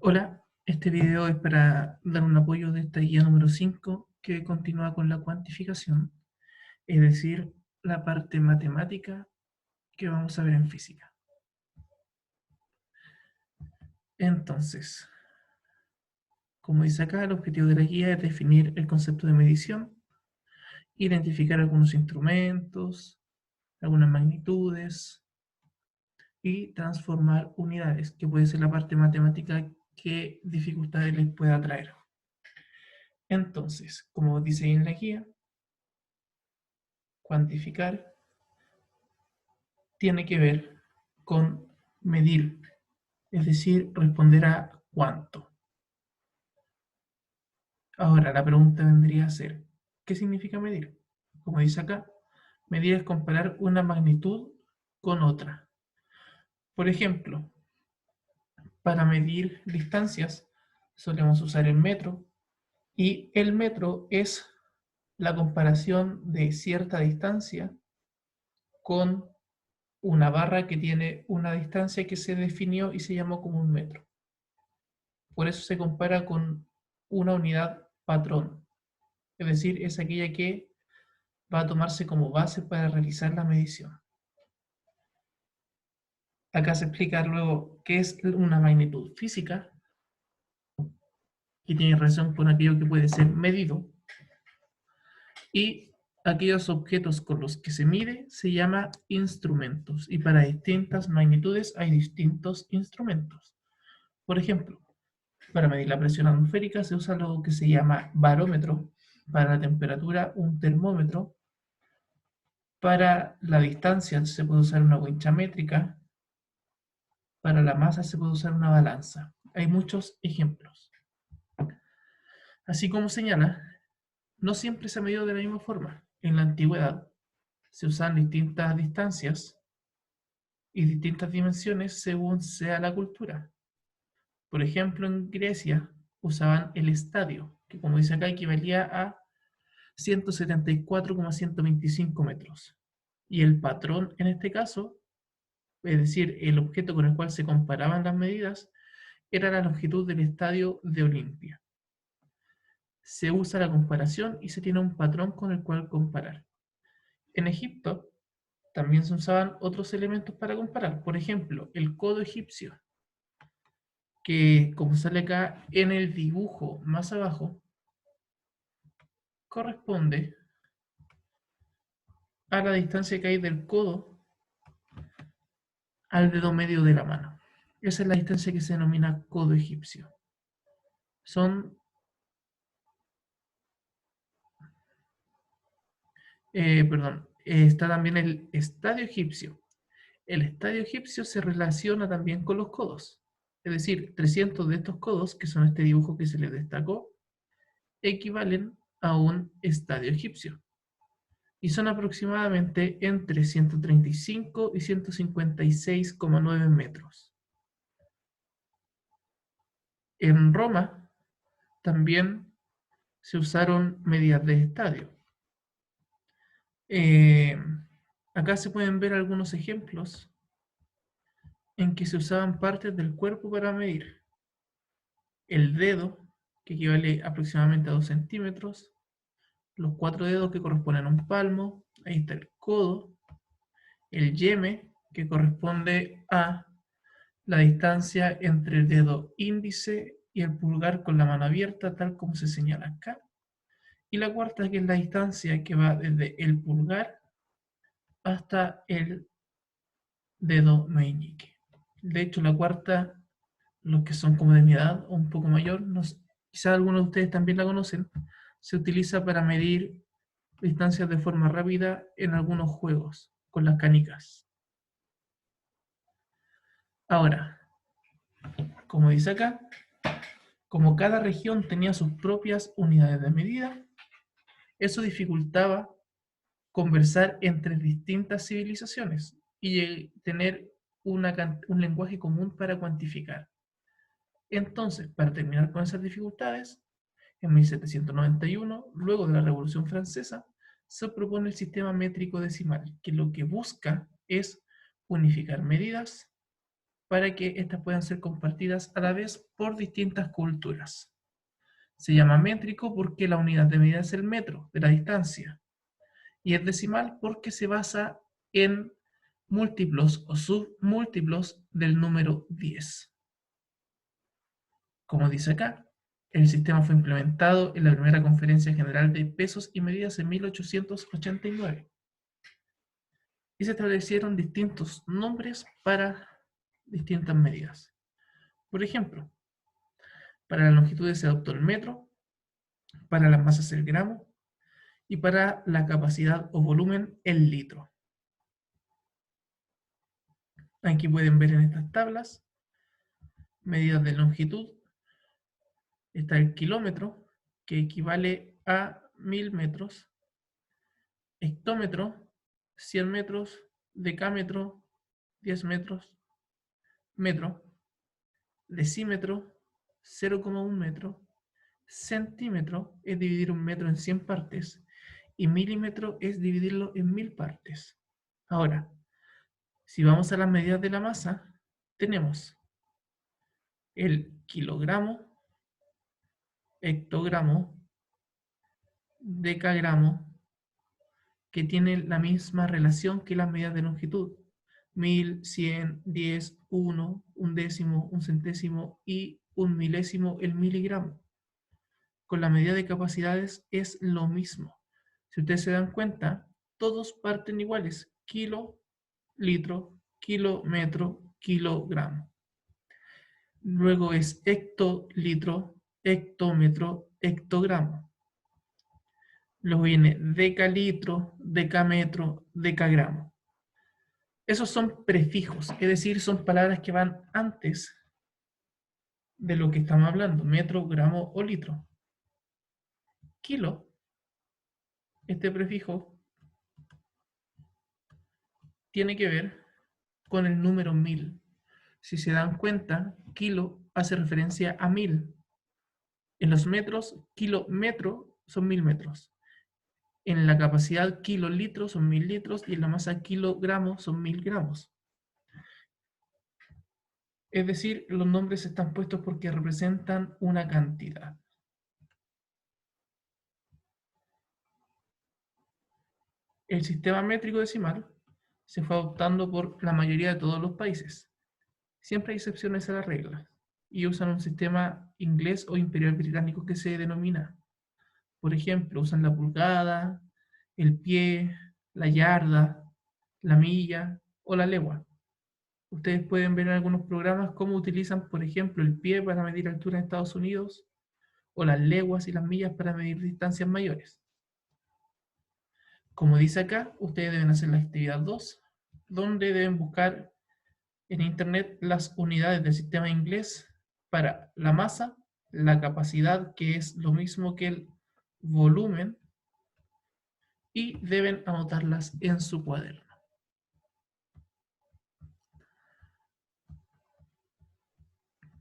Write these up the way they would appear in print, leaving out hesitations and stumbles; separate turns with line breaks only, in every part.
Hola, este video es para dar un apoyo de esta guía número 5 que continúa con la cuantificación, es decir, la parte matemática que vamos a ver en física. Entonces, como dice acá, el objetivo de la guía es definir el concepto de medición, identificar algunos instrumentos, algunas magnitudes y transformar unidades, que puede ser la parte matemática que dificultades les pueda traer. Entonces, como dice ahí en la guía, cuantificar tiene que ver con medir, es decir, responder a cuánto. Ahora, la pregunta vendría a ser, ¿qué significa medir? Como dice acá, medir es comparar una magnitud con otra. Por ejemplo, para medir distancias solemos usar el metro y el metro es la comparación de cierta distancia con una barra que tiene una distancia que se definió y se llamó como un metro. Por eso se compara con una unidad patrón, es decir, es aquella que va a tomarse como base para realizar la medición. Acá se explica luego qué es una magnitud física, que tiene relación con aquello que puede ser medido, y aquellos objetos con los que se mide se llama instrumentos, y para distintas magnitudes hay distintos instrumentos. Por ejemplo, para medir la presión atmosférica se usa lo que se llama barómetro, para la temperatura un termómetro, para la distancia se puede usar una wincha métrica, para la masa se puede usar una balanza. Hay muchos ejemplos. Así como señala, no siempre se ha medido de la misma forma. En la antigüedad se usan distintas distancias y distintas dimensiones según sea la cultura. Por ejemplo, en Grecia usaban el estadio, que como dice acá equivalía a 174,125 metros. Y el patrón en este caso, es decir, el objeto con el cual se comparaban las medidas, era la longitud del estadio de Olimpia. Se usa la comparación y se tiene un patrón con el cual comparar. En Egipto también se usaban otros elementos para comparar. Por ejemplo, el codo egipcio, que como sale acá en el dibujo más abajo, corresponde a la distancia que hay del codo al dedo medio de la mano. Esa es la distancia que se denomina codo egipcio. Son, está también el estadio egipcio. El estadio egipcio se relaciona también con los codos. Es decir, 300 de estos codos, que son este dibujo que se les destacó, equivalen a un estadio egipcio. Y son aproximadamente entre 135 y 156,9 metros. En Roma también se usaron medidas de estadio. Eh, Acá se pueden ver algunos ejemplos en que se usaban partes del cuerpo para medir. El dedo, que equivale aproximadamente a 2 centímetros, los 4 dedos que corresponden a un palmo, ahí está el codo, el yeme, que corresponde a la distancia entre el dedo índice y el pulgar con la mano abierta, tal como se señala acá, y la cuarta, que es la distancia que va desde el pulgar hasta el dedo meñique. De hecho, la cuarta, los que son como de mi edad o un poco mayor, quizás algunos de ustedes también la conocen, se utiliza para medir distancias de forma rápida en algunos juegos, con las canicas. Ahora, como dice acá, como cada región tenía sus propias unidades de medida, eso dificultaba conversar entre distintas civilizaciones y tener un lenguaje común para cuantificar. Entonces, para terminar con esas dificultades, en 1791, luego de la Revolución Francesa, se propone el sistema métrico decimal, que lo que busca es unificar medidas para que éstas puedan ser compartidas a la vez por distintas culturas. Se llama métrico porque la unidad de medida es el metro de la distancia, y es decimal porque se basa en múltiplos o submúltiplos del número 10. Como dice acá, el sistema fue implementado en la primera Conferencia General de Pesos y Medidas en 1889. Y se establecieron distintos nombres para distintas medidas. Por ejemplo, para las longitudes se adoptó el metro, para las masas el gramo y para la capacidad o volumen el litro. Aquí pueden ver en estas tablas medidas de longitud. Está el kilómetro, que equivale a 1000 metros, hectómetro, 100 metros, decámetro, 10 metros, metro, decímetro, 0,1 metro, centímetro es dividir un metro en 100 partes y milímetro es dividirlo en 1000 partes. Ahora, si vamos a las medidas de la masa, tenemos el kilogramo, hectogramo, decagramo, que tiene la misma relación que las medidas de longitud. 1000, 100, 10, 1, un décimo, un centésimo y un milésimo el miligramo. Con la medida de capacidades es lo mismo. Si ustedes se dan cuenta, todos parten iguales. Kilo, litro, kilómetro, kilogramo. Luego es hectolitro, hectómetro, hectogramo. Luego viene decalitro, decametro, decagramo. Esos son prefijos, es decir, son palabras que van antes de lo que estamos hablando, metro, gramo o litro. Kilo, este prefijo, tiene que ver con el número 1000. Si se dan cuenta, kilo hace referencia a 1000. En los metros, kilómetro son 1000 metros. En la capacidad kilolitro son 1000 litros y en la masa kilogramo son 1000 gramos. Es decir, los nombres están puestos porque representan una cantidad. El sistema métrico decimal se fue adoptando por la mayoría de todos los países. Siempre hay excepciones a la regla y usan un sistema inglés o imperial británico que se denomina. Por ejemplo, usan la pulgada, el pie, la yarda, la milla o la legua. Ustedes pueden ver en algunos programas cómo utilizan, por ejemplo, el pie para medir altura en Estados Unidos o las leguas y las millas para medir distancias mayores. Como dice acá, ustedes deben hacer la actividad 2, donde deben buscar en internet las unidades del sistema inglés para la masa, la capacidad, que es lo mismo que el volumen, y deben anotarlas en su cuaderno.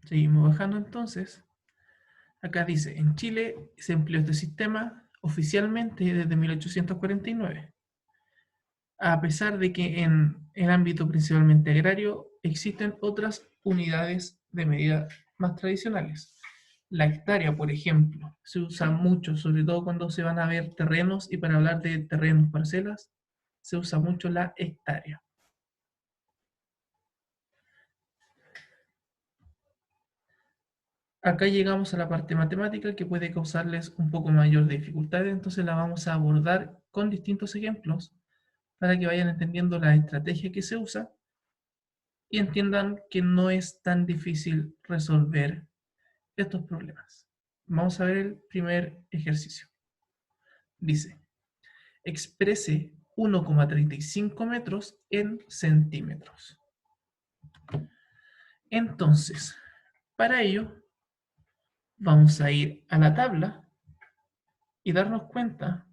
Seguimos bajando entonces. Acá dice, en Chile se empleó este sistema oficialmente desde 1849. A pesar de que en el ámbito principalmente agrario existen otras unidades de medida más tradicionales. La hectárea, por ejemplo, se usa mucho, sobre todo cuando se van a ver terrenos y para hablar de terrenos, parcelas, se usa mucho la hectárea. Acá llegamos a la parte matemática que puede causarles un poco mayor de dificultad, entonces la vamos a abordar con distintos ejemplos para que vayan entendiendo la estrategia que se usa y entiendan que no es tan difícil resolver estos problemas. Vamos a ver el primer ejercicio. Dice, exprese 1,35 metros en centímetros. Entonces, para ello, vamos a ir a la tabla y darnos cuenta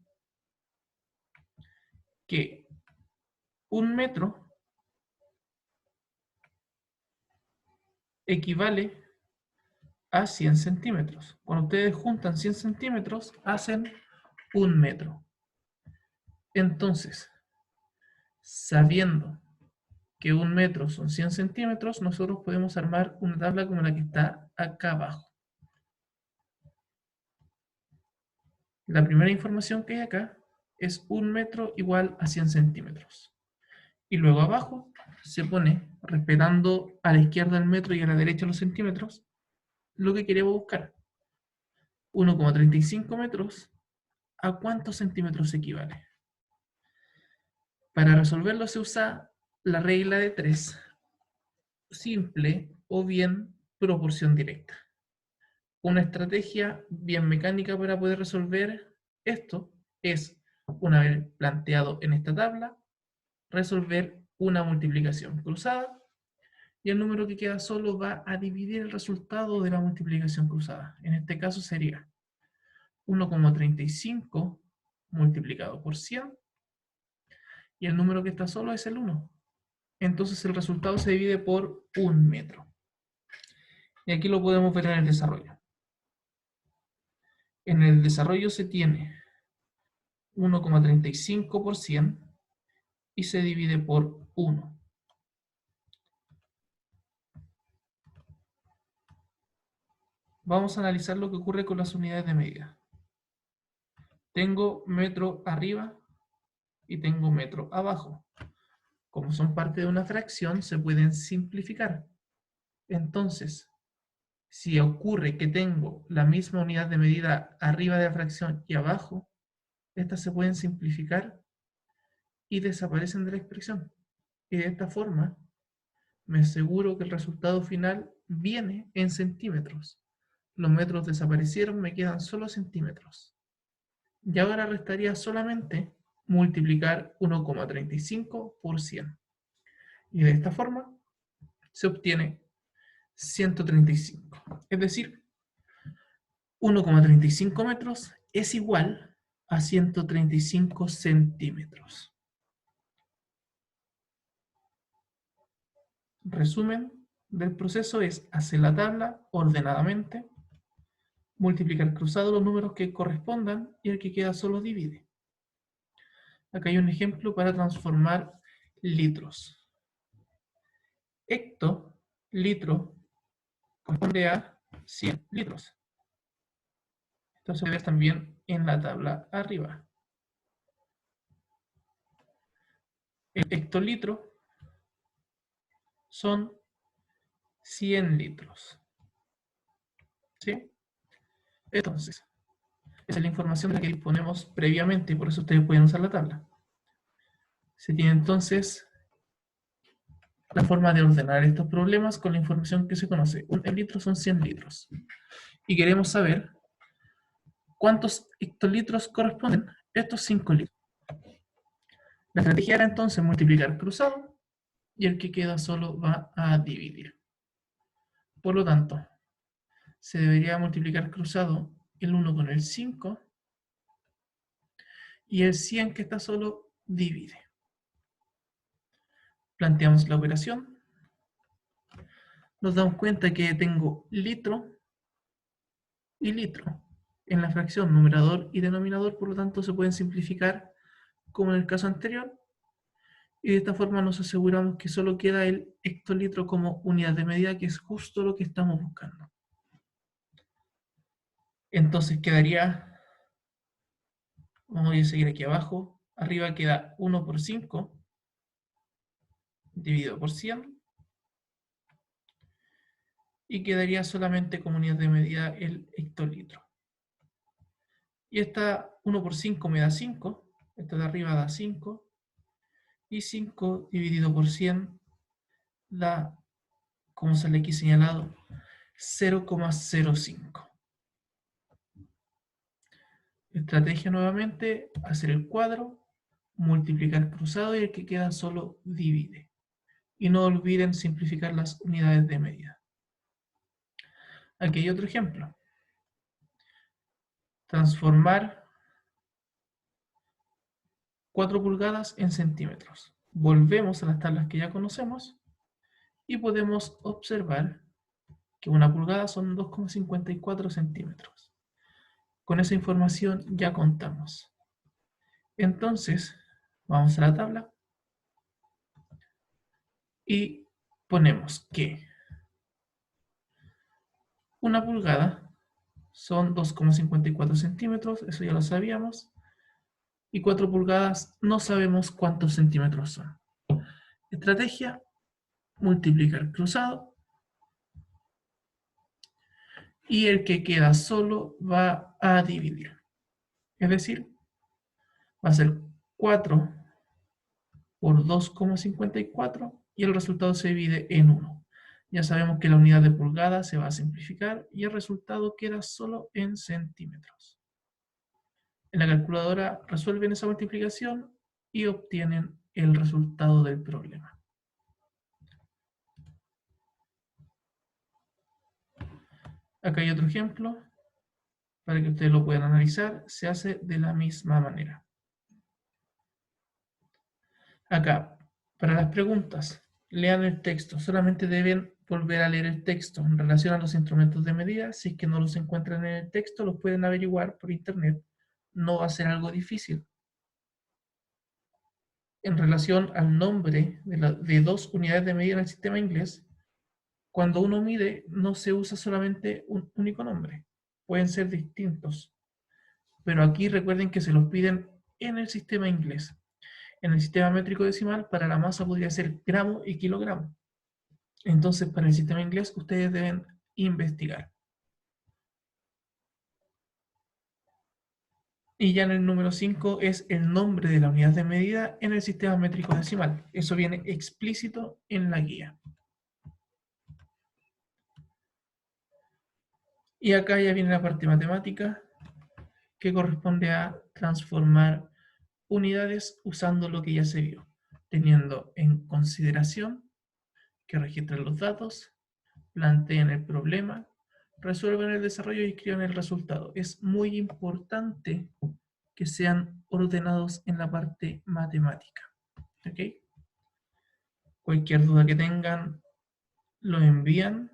que un metro equivale a 100 centímetros. Cuando ustedes juntan 100 centímetros, hacen un metro. Entonces, sabiendo que 1 metro son 100 centímetros, nosotros podemos armar una tabla como la que está acá abajo. La primera información que hay acá es 1 metro igual a 100 centímetros. Y luego abajo se pone, respetando a la izquierda el metro y a la derecha los centímetros, lo que queremos buscar. 1,35 metros, ¿a cuántos centímetros equivale? Para resolverlo se usa la regla de 3, simple o bien proporción directa. Una estrategia bien mecánica para poder resolver esto es, una vez planteado en esta tabla, resolver una multiplicación cruzada y el número que queda solo va a dividir el resultado de la multiplicación cruzada. En este caso sería 1,35 multiplicado por 100 y el número que está solo es el 1. Entonces el resultado se divide por 1 metro. Y aquí lo podemos ver en el desarrollo. En el desarrollo se tiene 1,35 por 100 y se divide por 1. Vamos a analizar lo que ocurre con las unidades de medida. Tengo metro arriba y tengo metro abajo. Como son parte de una fracción, se pueden simplificar. Entonces, si ocurre que tengo la misma unidad de medida arriba de la fracción y abajo, estas se pueden simplificar y desaparecen de la expresión. Y de esta forma, me aseguro que el resultado final viene en centímetros. Los metros desaparecieron, me quedan solo centímetros. Y ahora restaría solamente multiplicar 1,35 por 100. Y de esta forma se obtiene 135. Es decir, 1,35 metros es igual a 135 centímetros. Resumen del proceso es hacer la tabla ordenadamente, multiplicar cruzado los números que correspondan y el que queda solo divide. Acá hay un ejemplo para transformar litros. Hectolitro corresponde a 100 litros. Esto se ve también en la tabla arriba. El hectolitro son 100 litros. ¿Sí? Entonces, esa es la información de la que disponemos previamente y por eso ustedes pueden usar la tabla. Se tiene entonces la forma de ordenar estos problemas con la información que se conoce. Un litro son 100 litros. Y queremos saber cuántos hectolitros corresponden a estos 5 litros. La estrategia era entonces multiplicar cruzado y el que queda solo va a dividir. Por lo tanto, se debería multiplicar cruzado el 1 con el 5 y el 100 que está solo divide. Planteamos la operación. Nos damos cuenta que tengo litro y litro en la fracción numerador y denominador, por lo tanto se pueden simplificar como en el caso anterior, y de esta forma nos aseguramos que solo queda el hectolitro como unidad de medida, que es justo lo que estamos buscando. Entonces quedaría, vamos a seguir aquí abajo, arriba queda 1 por 5 dividido por 100 y quedaría solamente como unidad de medida el hectolitro. Y esta 1 por 5 me da 5, esta de arriba da 5, y 5 dividido por 100 da, como sale aquí señalado, 0,05. Estrategia nuevamente, hacer el cuadro, multiplicar cruzado y el que queda solo divide. Y no olviden simplificar las unidades de medida. Aquí hay otro ejemplo. Transformar 4 pulgadas en centímetros. Volvemos a las tablas que ya conocemos y podemos observar que una pulgada son 2,54 centímetros. Con esa información ya contamos. Entonces, vamos a la tabla. y ponemos que 1 pulgada son 2,54 centímetros, eso ya lo sabíamos, y 4 pulgadas no sabemos cuántos centímetros son. Estrategia, multiplicar cruzado, y el que queda solo va a dividir. Es decir, va a ser 4 por 2,54 y el resultado se divide en 1. Ya sabemos que la unidad de pulgada se va a simplificar y el resultado queda solo en centímetros. En la calculadora resuelven esa multiplicación y obtienen el resultado del problema. Acá hay otro ejemplo para que ustedes lo puedan analizar. Se hace de la misma manera. Acá, para las preguntas, lean el texto. Solamente deben volver a leer el texto en relación a los instrumentos de medida. Si es que no los encuentran en el texto, los pueden averiguar por internet. No va a ser algo difícil. En relación al nombre de dos unidades de medida en el sistema inglés, cuando uno mide, no se usa solamente un único nombre. Pueden ser distintos. Pero aquí recuerden que se los piden en el sistema inglés. En el sistema métrico decimal, para la masa podría ser gramo y kilogramo. Entonces, para el sistema inglés, ustedes deben investigar. Y ya en el número 5 es el nombre de la unidad de medida en el sistema métrico decimal. Eso viene explícito en la guía. Y acá ya viene la parte matemática, que corresponde a transformar unidades usando lo que ya se vio, teniendo en consideración que registran los datos, planteen el problema, resuelven el desarrollo y escriban el resultado. Es muy importante que sean ordenados en la parte matemática. ¿Ok? Cualquier duda que tengan, lo envían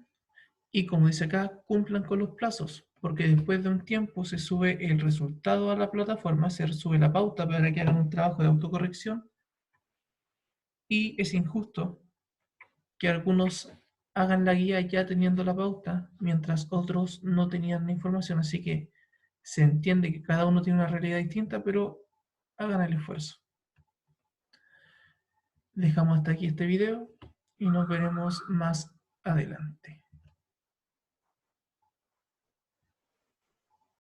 y, como dice acá, cumplan con los plazos, porque después de un tiempo se sube el resultado a la plataforma, se sube la pauta para que hagan un trabajo de autocorrección y es injusto que algunos hagan la guía ya teniendo la pauta, mientras otros no tenían la información. Así que se entiende que cada uno tiene una realidad distinta, pero hagan el esfuerzo. Dejamos hasta aquí este video y nos veremos más adelante.